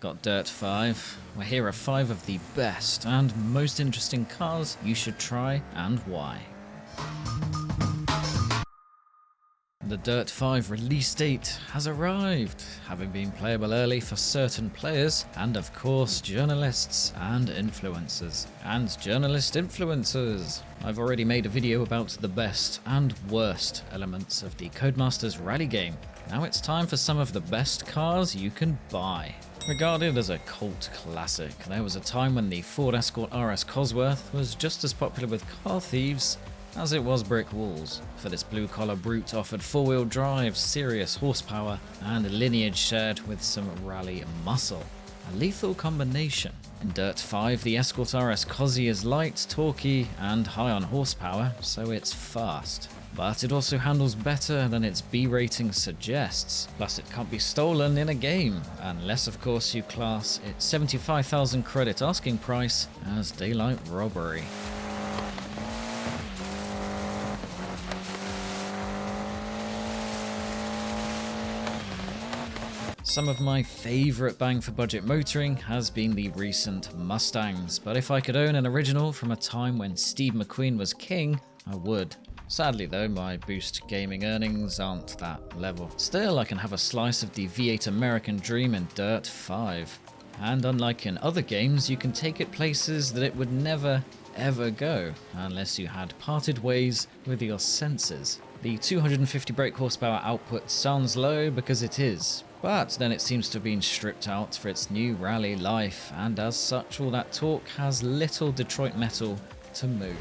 Got Dirt 5, where here are 5 of the best and most interesting cars you should try and why. The Dirt 5 release date has arrived, having been playable early for certain players and of course journalists and influencers. I've already made a video about the best and worst elements of the Codemasters rally game. Now it's time for some of the best cars you can buy. Regarded as a cult classic, there was a time when the Ford Escort RS Cosworth was just as popular with car thieves as it was brick walls, for this blue-collar brute offered 4-wheel drive, serious horsepower, and lineage shared with some rally muscle. A lethal combination. In Dirt 5, the Escort RS Cosy is light, torquey, and high on horsepower, so it's fast. But it also handles better than its B rating suggests, plus it can't be stolen in a game, unless of course you class its 75,000 credit asking price as daylight robbery. Some of my favourite bang for budget motoring has been the recent Mustangs, but if I could own an original from a time when Steve McQueen was king, I would. Sadly though, my Boost gaming earnings aren't that level. Still, I can have a slice of the V8 American dream in Dirt 5. And unlike in other games, you can take it places that it would never ever go, unless you had parted ways with your senses. The 250 brake horsepower output sounds low because it is, but then it seems to have been stripped out for its new rally life, and as such all that torque has little Detroit metal to move.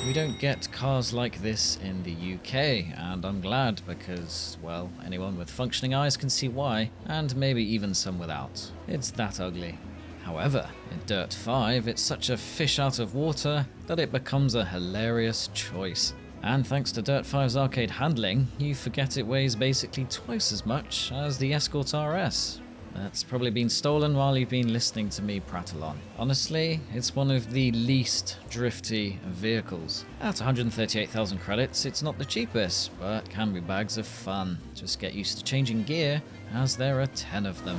We don't get cars like this in the UK, and I'm glad because, well, anyone with functioning eyes can see why, and maybe even some without. It's that ugly. However, in Dirt 5, it's such a fish out of water that it becomes a hilarious choice. And thanks to Dirt 5's arcade handling, you forget it weighs basically twice as much as the Escort RS. That's probably been stolen while you've been listening to me prattle on. Honestly, it's one of the least drifty vehicles. At 138,000 credits, it's not the cheapest, but can be bags of fun. Just get used to changing gear, as there are 10 of them.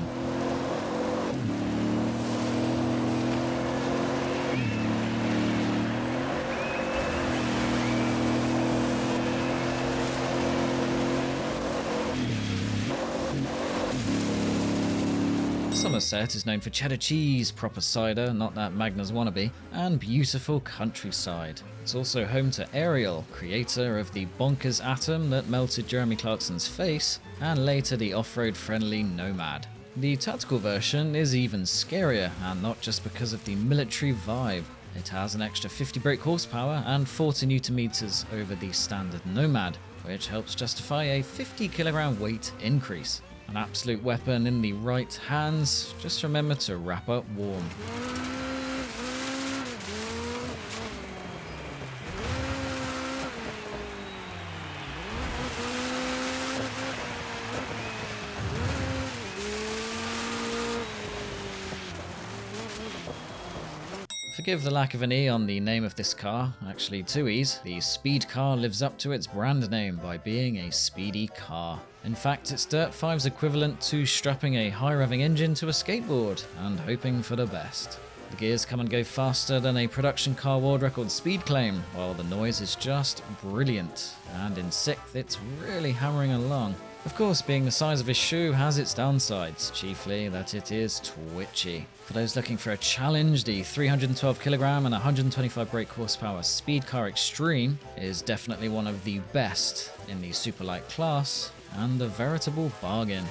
Somerset is known for cheddar cheese, proper cider, not that Magners wannabe, and beautiful countryside. It's also home to Ariel, creator of the bonkers atom that melted Jeremy Clarkson's face, and later the off-road friendly Nomad. The tactical version is even scarier, and not just because of the military vibe. It has an extra 50 brake horsepower and 40 Nm over the standard Nomad, which helps justify a 50 kg weight increase. An absolute weapon in the right hands, just remember to wrap up warm. Forgive the lack of an E on the name of this car, actually 2 E's. The speed car lives up to its brand name by being a speedy car. In fact, it's Dirt 5's equivalent to strapping a high-revving engine to a skateboard and hoping for the best. The gears come and go faster than a production car world record speed claim, while the noise is just brilliant, and in 6th it's really hammering along. Of course, being the size of his shoe has its downsides, chiefly that it is twitchy. For those looking for a challenge, the 312 kg and 125 brake horsepower Speed Car Extreme is definitely one of the best in the superlight class, and a veritable bargain.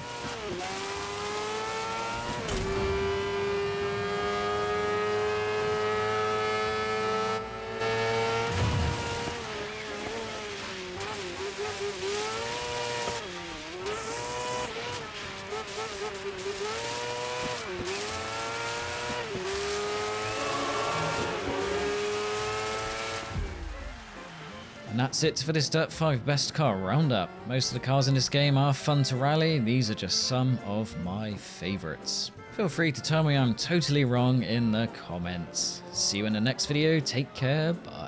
And that's it for this Dirt 5 Best Car Roundup. Most of the cars in this game are fun to rally, these are just some of my favourites. Feel free to tell me I'm totally wrong in the comments. See you in the next video, take care, bye.